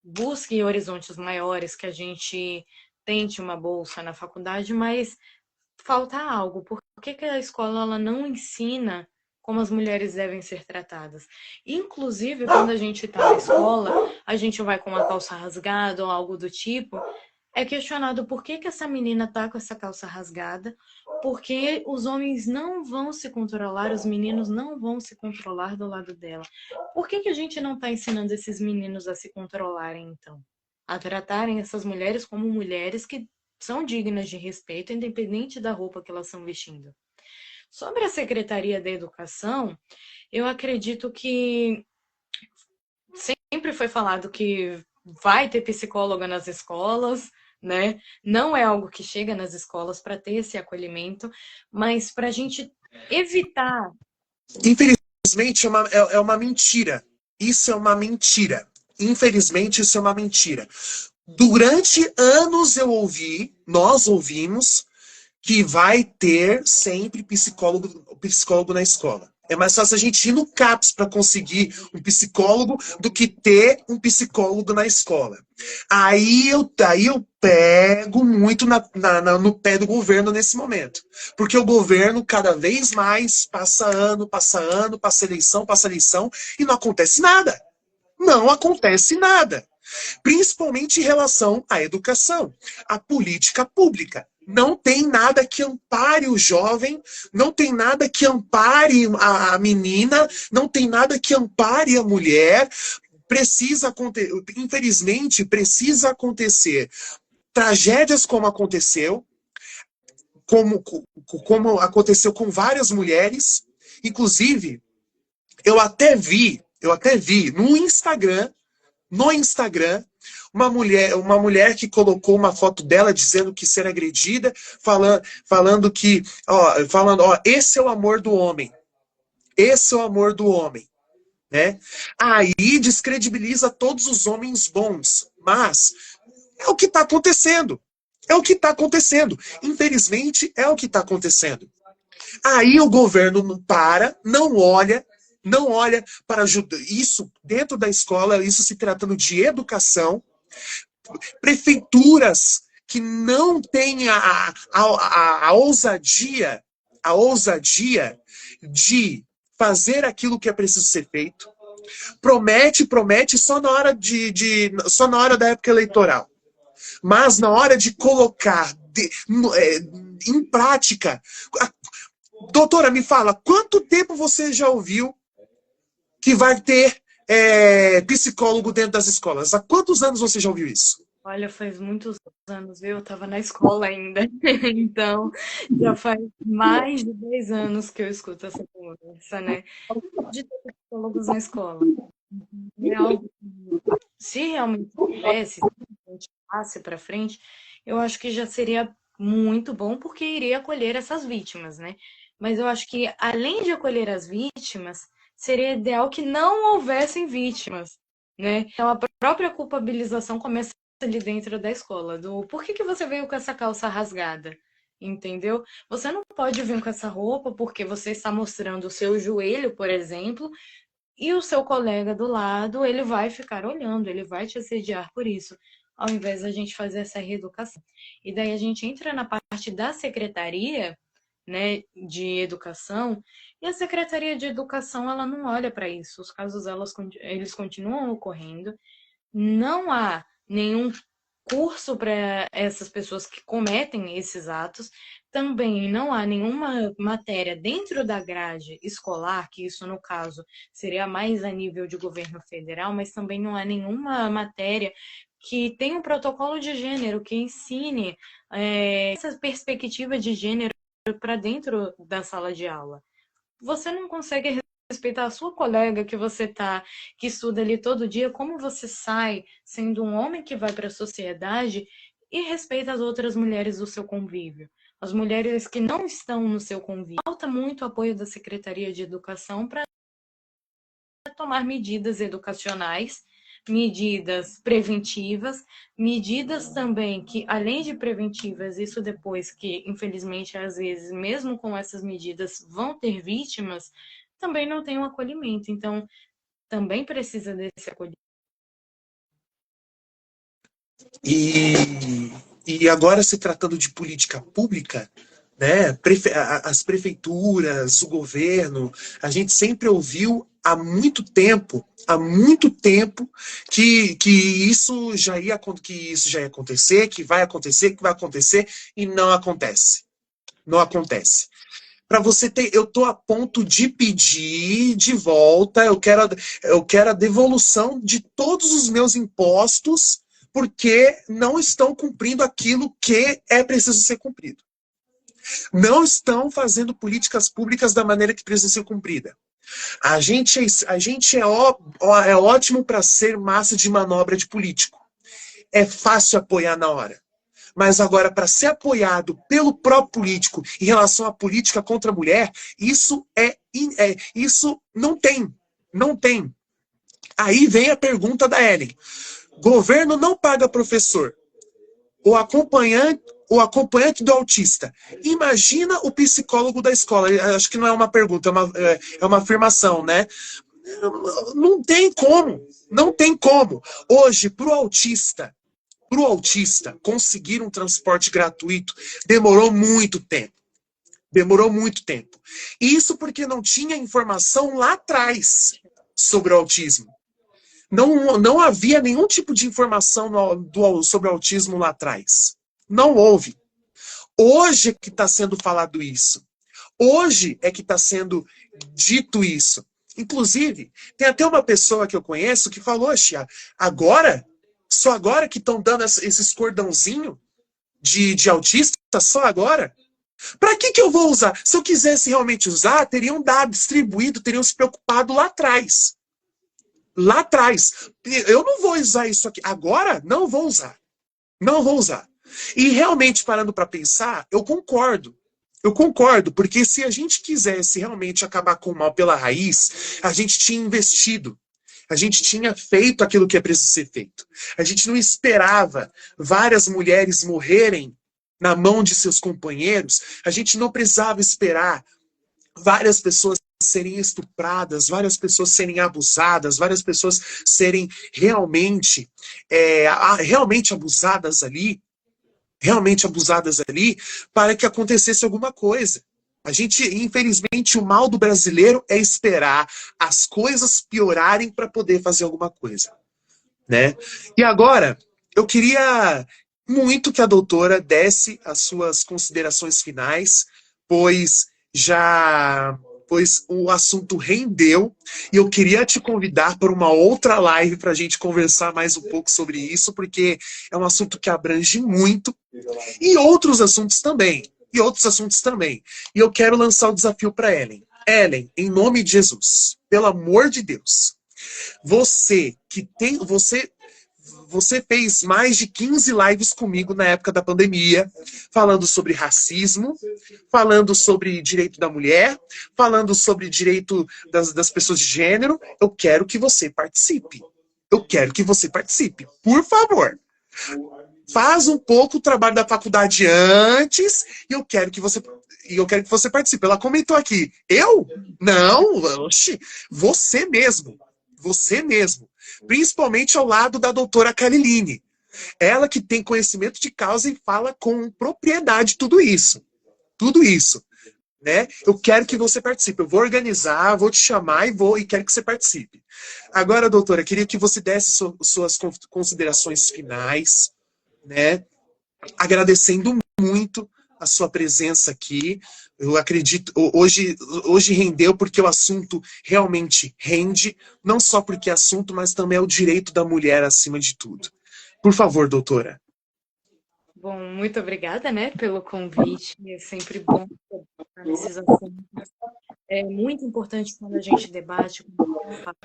busque horizontes maiores, que a gente tente uma bolsa na faculdade, mas falta algo. Por que a escola ela não ensina como as mulheres devem ser tratadas? Inclusive, quando a gente está na escola, a gente vai com uma calça rasgada ou algo do tipo, é questionado por que essa menina tá com essa calça rasgada, porque os homens não vão se controlar, os meninos não vão se controlar do lado dela. Por que a gente não está ensinando esses meninos a se controlarem, então? A tratarem essas mulheres como mulheres que são dignas de respeito, independente da roupa que elas estão vestindo. Sobre a Secretaria da Educação, eu acredito que sempre foi falado que vai ter psicóloga nas escolas, né? Não é algo que chega nas escolas para ter esse acolhimento, mas para a gente evitar. Infelizmente, é uma mentira. Isso é uma mentira. Infelizmente, isso é uma mentira. Durante anos nós ouvimos, que vai ter sempre psicólogo na escola. É mais fácil a gente ir no CAPS para conseguir um psicólogo do que ter um psicólogo na escola. Aí eu pego muito no pé do governo nesse momento. Porque o governo, cada vez mais, passa ano, passa eleição, e não acontece nada. Não acontece nada. Principalmente em relação à educação, à política pública. Não tem nada que ampare o jovem, não tem nada que ampare a menina, não tem nada que ampare a mulher. Infelizmente, precisa acontecer tragédias como aconteceu com várias mulheres. Inclusive, eu até vi no Instagram, uma mulher que colocou uma foto dela dizendo que ser agredida, falando que, ó, esse é o amor do homem. Esse é o amor do homem, né? Aí descredibiliza todos os homens bons, mas é o que está acontecendo. É o que está acontecendo. Infelizmente, é o que está acontecendo. Aí o governo não olha para ajudar isso dentro da escola, isso se tratando de educação. Prefeituras que não têm a ousadia de fazer aquilo que é preciso ser feito. Promete só na hora da época eleitoral. Mas na hora de colocar em prática. Doutora, me fala, quanto tempo você já ouviu que vai ter psicólogo dentro das escolas? Há quantos anos você já ouviu isso? Olha, faz muitos anos, viu? Eu estava na escola ainda. Então, já faz mais de 10 anos que eu escuto essa conversa, né? De ter psicólogos na escola. É algo que, se realmente tivesse, se a gente passe para frente, eu acho que já seria muito bom, porque iria acolher essas vítimas, né? Mas eu acho que, além de acolher as vítimas, seria ideal que não houvessem vítimas, né? Então, a própria culpabilização começa ali dentro da escola, do por que você veio com essa calça rasgada? Entendeu? Você não pode vir com essa roupa porque você está mostrando o seu joelho, por exemplo, e o seu colega do lado, ele vai ficar olhando, ele vai te assediar por isso, ao invés da gente fazer essa reeducação. E daí a gente entra na parte da secretaria, né, de educação, e a secretaria de educação, ela não olha para isso. Os casos, eles continuam ocorrendo. Não há nenhum curso para essas pessoas que cometem esses atos. Também não há nenhuma matéria dentro da grade escolar, que isso, no caso, seria mais a nível de governo federal, mas também não há nenhuma matéria que tenha um protocolo de gênero, que ensine essa perspectiva de gênero para dentro da sala de aula. Você não consegue respeitar a sua colega que estuda ali todo dia, como você sai sendo um homem que vai para a sociedade e respeita as outras mulheres do seu convívio. As mulheres que não estão no seu convívio. Falta muito apoio da Secretaria de Educação para tomar medidas educacionais, medidas preventivas, medidas também que, além de preventivas, isso depois que, infelizmente, às vezes, mesmo com essas medidas, vão ter vítimas, também não tem um acolhimento. Então, também precisa desse acolhimento. E agora, se tratando de política pública, né, as prefeituras, o governo, a gente sempre ouviu há muito tempo que isso já ia acontecer, que vai acontecer, e não acontece. Não acontece. Para você ter, eu estou a ponto de pedir de volta, eu quero a devolução de todos os meus impostos, porque não estão cumprindo aquilo que é preciso ser cumprido. Não estão fazendo políticas públicas da maneira que precisa ser cumprida. A gente é ótimo para ser massa de manobra de político. É fácil apoiar na hora. Mas agora, para ser apoiado pelo próprio político em relação à política contra a mulher, isso não tem. Não tem. Aí vem a pergunta da Ellen. Governo não paga professor. O acompanhante do autista. Imagina o psicólogo da escola. Acho que não é uma pergunta, é uma afirmação, né? Não tem como. Não tem como. Hoje, para o autista conseguir um transporte gratuito, demorou muito tempo. Demorou muito tempo. Isso porque não tinha informação lá atrás sobre o autismo. Não havia nenhum tipo de informação sobre o autismo lá atrás. Não houve. Hoje é que está sendo falado isso. Hoje é que está sendo dito isso. Inclusive, tem até uma pessoa que eu conheço que falou, Xia, só agora que estão dando esses cordãozinho de autista, só agora? Para que eu vou usar? Se eu quisesse realmente usar, teriam dado, distribuído, teriam se preocupado lá atrás. Lá atrás. Eu não vou usar isso aqui. Agora, não vou usar. Não vou usar. E realmente, parando para pensar, eu concordo. Eu concordo, porque se a gente quisesse realmente acabar com o mal pela raiz, a gente tinha investido. A gente tinha feito aquilo que é preciso ser feito. A gente não esperava várias mulheres morrerem na mão de seus companheiros. A gente não precisava esperar várias pessoas serem estupradas, várias pessoas serem abusadas, várias pessoas serem realmente abusadas ali, para que acontecesse alguma coisa. A gente, infelizmente, o mal do brasileiro é esperar as coisas piorarem para poder fazer alguma coisa, né? E agora, eu queria muito que a doutora desse as suas considerações finais, pois já pois o assunto rendeu e eu queria te convidar para uma outra live para a gente conversar mais um pouco sobre isso, porque é um assunto que abrange muito e outros assuntos também. E outros assuntos também. E eu quero lançar o desafio para Ellen. Ellen, em nome de Jesus, pelo amor de Deus, você fez mais de 15 lives comigo na época da pandemia, falando sobre racismo, falando sobre direito da mulher, falando sobre direito das pessoas de gênero. Eu quero que você participe. Eu quero que você participe. Por favor. Faz um pouco o trabalho da faculdade antes e eu quero que você participe. Ela comentou aqui. Eu? Não, oxi, você mesmo. Você mesmo. Principalmente ao lado da doutora Kaliline. Ela que tem conhecimento de causa e fala com propriedade tudo isso. Tudo isso. Né? Eu quero que você participe. Eu vou organizar, vou te chamar e quero que você participe. Agora, doutora, queria que você desse suas considerações finais, né? Agradecendo muito a sua presença aqui. Eu acredito, hoje rendeu porque o assunto realmente rende, não só porque é assunto, mas também é o direito da mulher acima de tudo. Por favor, doutora. Bom, muito obrigada, né, pelo convite. É sempre bom falar nesses assuntos. É muito importante quando a gente debate, quando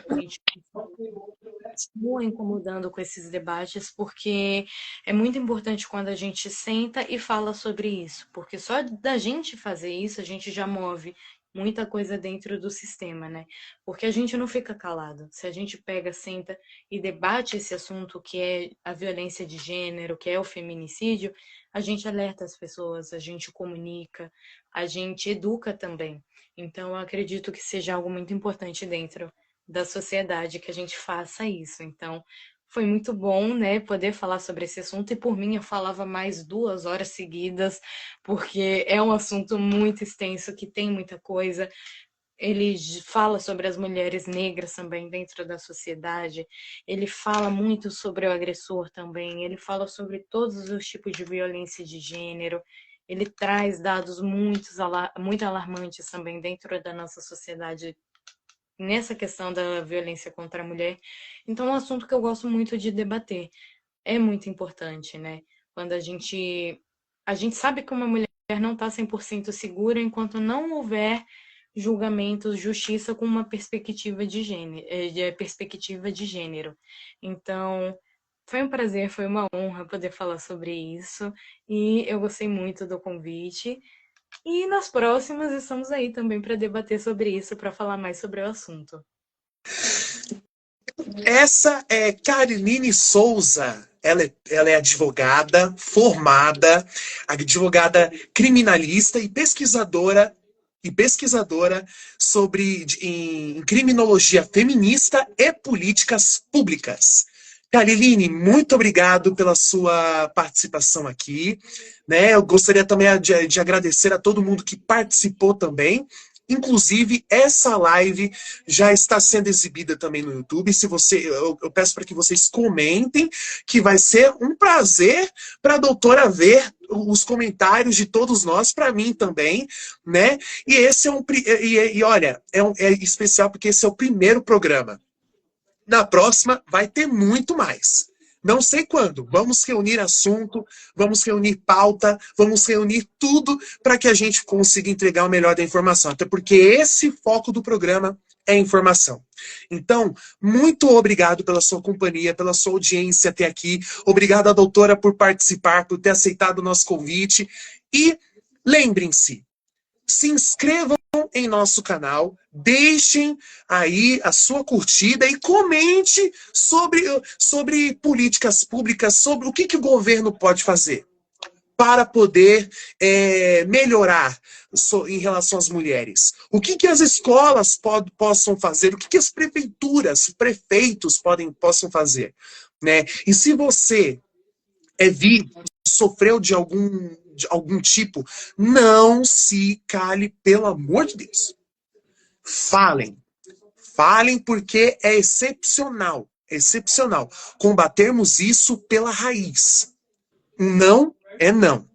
a gente continua incomodando com esses debates, porque é muito importante quando a gente senta e fala sobre isso, porque só da gente fazer isso, a gente já move muita coisa dentro do sistema, né? Porque a gente não fica calado. Se a gente pega, senta e debate esse assunto que é a violência de gênero, que é o feminicídio, a gente alerta as pessoas, a gente comunica, a gente educa também. Então, eu acredito que seja algo muito importante dentro da sociedade que a gente faça isso. Então, foi muito bom, né, poder falar sobre esse assunto. E por mim, eu falava mais 2 horas seguidas, porque é um assunto muito extenso, que tem muita coisa. Ele fala sobre as mulheres negras também dentro da sociedade. Ele fala muito sobre o agressor também. Ele fala sobre todos os tipos de violência de gênero. Ele traz dados muito alarmantes também dentro da nossa sociedade nessa questão da violência contra a mulher. Então, é um assunto que eu gosto muito de debater. É muito importante, né? Quando a gente sabe que uma mulher não está 100% segura enquanto não houver julgamentos, justiça com uma perspectiva de gênero. Então, Foi um prazer, foi uma honra poder falar sobre isso. E eu gostei muito do convite. E nas próximas estamos aí também para debater sobre isso, para falar mais sobre o assunto. Essa é Caroline Souza. Ela é advogada formada, advogada criminalista e pesquisadora em criminologia feminista e políticas públicas. Caroline, muito obrigado pela sua participação aqui. Né? Eu gostaria também de agradecer a todo mundo que participou também. Inclusive, essa live já está sendo exibida também no YouTube. Se você, eu peço para que vocês comentem, que vai ser um prazer para a doutora ver os comentários de todos nós, para mim também, né? E esse olha, é especial porque esse é o primeiro programa. Na próxima vai ter muito mais. Não sei quando. Vamos reunir assunto, vamos reunir pauta, vamos reunir tudo para que a gente consiga entregar o melhor da informação. Até porque esse foco do programa é informação. Então, muito obrigado pela sua companhia, pela sua audiência até aqui. Obrigado à doutora por participar, por ter aceitado o nosso convite. E lembrem-se, se inscrevam em nosso canal, deixem aí a sua curtida e comente sobre políticas públicas, sobre o que o governo pode fazer para poder melhorar em relação às mulheres. O que as escolas possam fazer, o que as prefeituras, prefeitos possam fazer. Né? E se você sofreu de algum tipo, não se cale, pelo amor de Deus. Falem. Falem porque é excepcional. Excepcional. Combatermos isso pela raiz. Um não é não.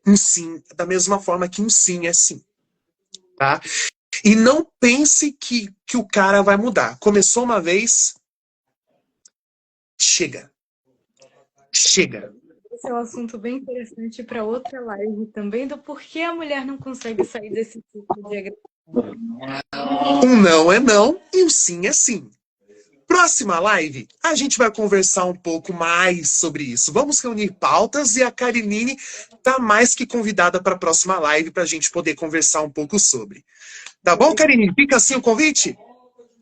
Um sim, da mesma forma que um sim é sim. Tá? E não pense que o cara vai mudar. Começou uma vez, chega. Chega. Esse é um assunto bem interessante para outra live também, do porquê a mulher não consegue sair desse ciclo de agressão. Um não é não e um sim é sim. Próxima live, a gente vai conversar um pouco mais sobre isso. Vamos reunir pautas e a Caroline tá mais que convidada para a próxima live para a gente poder conversar um pouco sobre. Tá bom, Caroline? Fica assim o convite?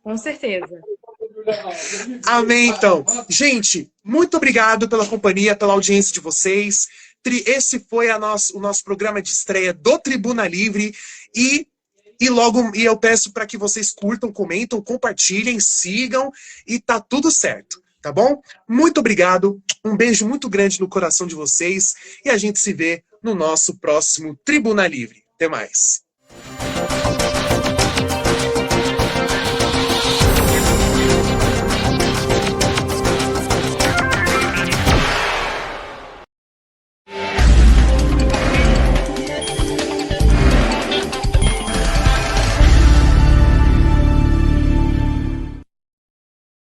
Com certeza. Amém, então. Gente, muito obrigado pela companhia, pela audiência de vocês. Esse foi o nosso programa de estreia do Tribuna Livre e eu peço para que vocês curtam, comentam, compartilhem, sigam e tá tudo certo, tá bom? Muito obrigado, um beijo muito grande no coração de vocês e a gente se vê no nosso próximo Tribuna Livre. Até mais.